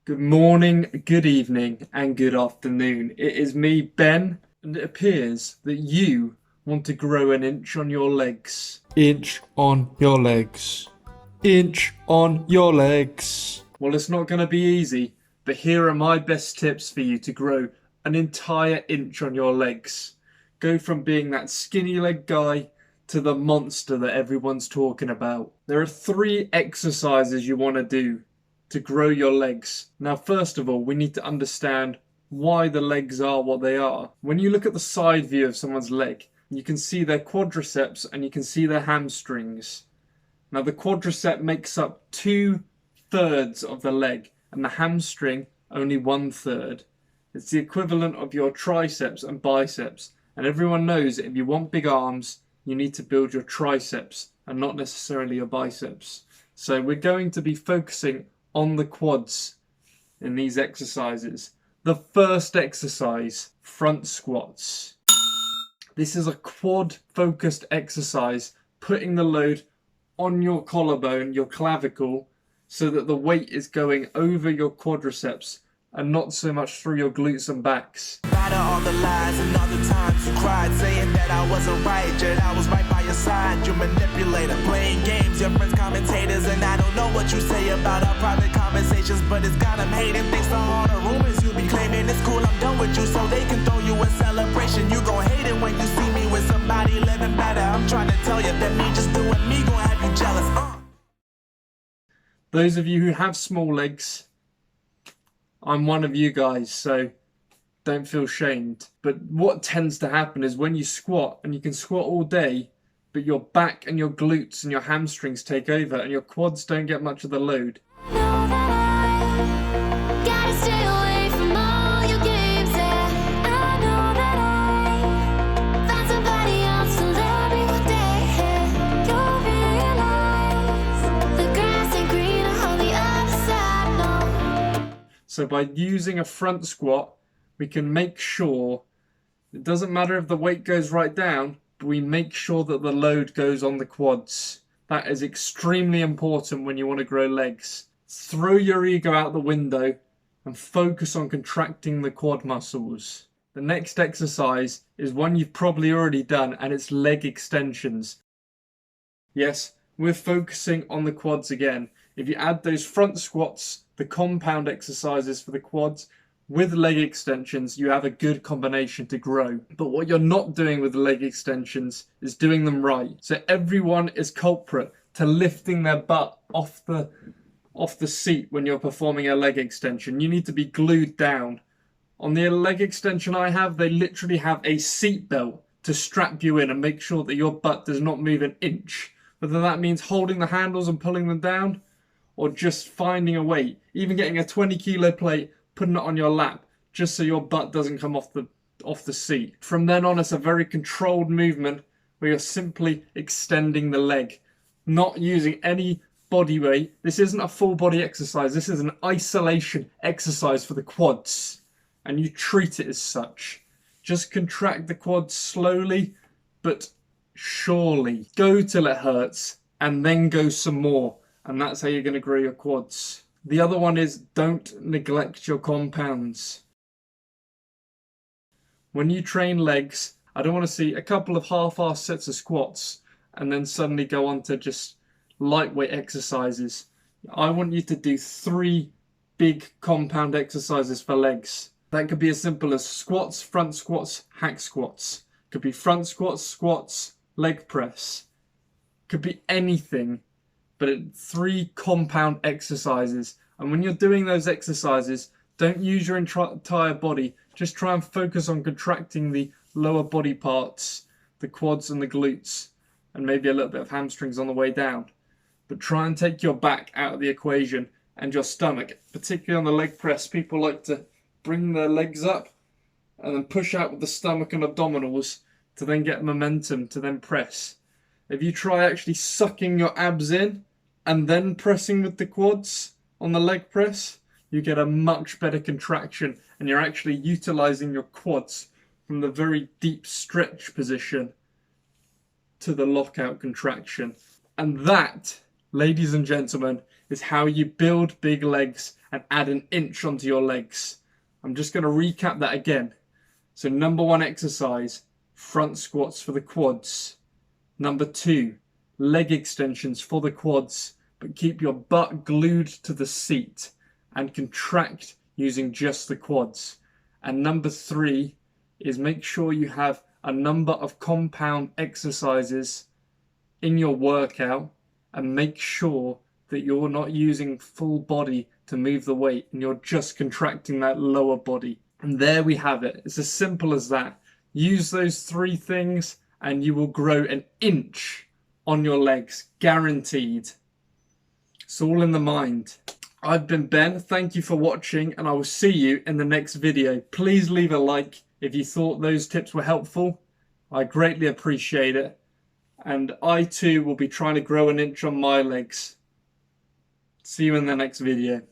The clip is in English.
Good morning, good evening, and good afternoon. It is me, Ben, and it appears that you want to grow an inch on your legs. Inch on your legs. Inch on your legs. Well, it's not going to be easy, but here are my best tips for you to grow an entire inch on your legs. Go from being that skinny leg guy to the monster that everyone's talking about. There are 3 exercises you want to do to grow your legs. Now, first of all, we need to understand why the legs are what they are. When you look at the side view of someone's leg, you can see their quadriceps and you can see their hamstrings. Now, the quadricep makes up 2/3 of the leg and the hamstring only 1/3. It's the equivalent of your triceps and biceps. And everyone knows that if you want big arms, you need to build your triceps and not necessarily your biceps. So we're going to be focusing on the quads in these exercises. The first exercise, front squats. This is a quad focused exercise, putting the load on your collarbone, your clavicle, so that the weight is going over your quadriceps and not so much through your glutes and backs. All the lies and all the times you cried, saying that I wasn't right, yet I was right by your side. You manipulator, playing games, your friends commentators, and I don't know what you say about our private conversations, but it's got them hating. Thanks to all the rumors you be claiming. It's cool, I'm done with you, so they can throw you a celebration. You gon' hate it when you see me with somebody living better. I'm trying to tell you that me just doing me gon' have you jealous. Those of you who have small legs, I'm one of you guys, so don't feel shamed. But what tends to happen is when you squat, and you can squat all day, but your back and your glutes and your hamstrings take over and your quads don't get much of the load. So by using a front squat, we can make sure, it doesn't matter if the weight goes right down, but we make sure that the load goes on the quads. That is extremely important when you want to grow legs. Throw your ego out the window and focus on contracting the quad muscles. The next exercise is one you've probably already done, and it's leg extensions. Yes, we're focusing on the quads again. If you add those front squats, the compound exercises for the quads, with leg extensions, you have a good combination to grow. But what you're not doing with leg extensions is doing them right. So everyone is culprit to lifting their butt off the seat when you're performing a leg extension. You need to be glued down. On the leg extension I have, they literally have a seat belt to strap you in and make sure that your butt does not move an inch. Whether that means holding the handles and pulling them down, or just finding a weight, even getting a 20-kilo plate, putting it on your lap, just so your butt doesn't come off the seat. From then on, it's a very controlled movement where you're simply extending the leg, not using any body weight. This isn't a full body exercise. This is an isolation exercise for the quads, and you treat it as such. Just contract the quads slowly, but surely. Go till it hurts, and then go some more. And that's how you're going to grow your quads. The other one is don't neglect your compounds. When you train legs, I don't want to see a couple of half-assed sets of squats and then suddenly go on to just lightweight exercises. I want you to do 3 big compound exercises for legs. That could be as simple as squats, front squats, hack squats. Could be front squats, squats, leg press. Could be anything. But 3 compound exercises. And when you're doing those exercises, don't use your entire body. Just try and focus on contracting the lower body parts, the quads and the glutes, and maybe a little bit of hamstrings on the way down. But try and take your back out of the equation and your stomach. Particularly on the leg press, people like to bring their legs up and then push out with the stomach and abdominals to then get momentum to then press. If you try actually sucking your abs in and then pressing with the quads on the leg press, you get a much better contraction, and you're actually utilizing your quads from the very deep stretch position to the lockout contraction. And that, ladies and gentlemen, is how you build big legs and add an inch onto your legs. I'm just going to recap that again. So number 1 exercise, front squats for the quads. Number 2, leg extensions for the quads, but keep your butt glued to the seat and contract using just the quads. And number 3 is make sure you have a number of compound exercises in your workout and make sure that you're not using full body to move the weight and you're just contracting that lower body. And there we have it. It's as simple as that. Use those 3 things and you will grow an inch on your legs, guaranteed. It's all in the mind. I've been Ben, thank you for watching, and I will see you in the next video. Please leave a like if you thought those tips were helpful. I greatly appreciate it. And I too will be trying to grow an inch on my legs. See you in the next video.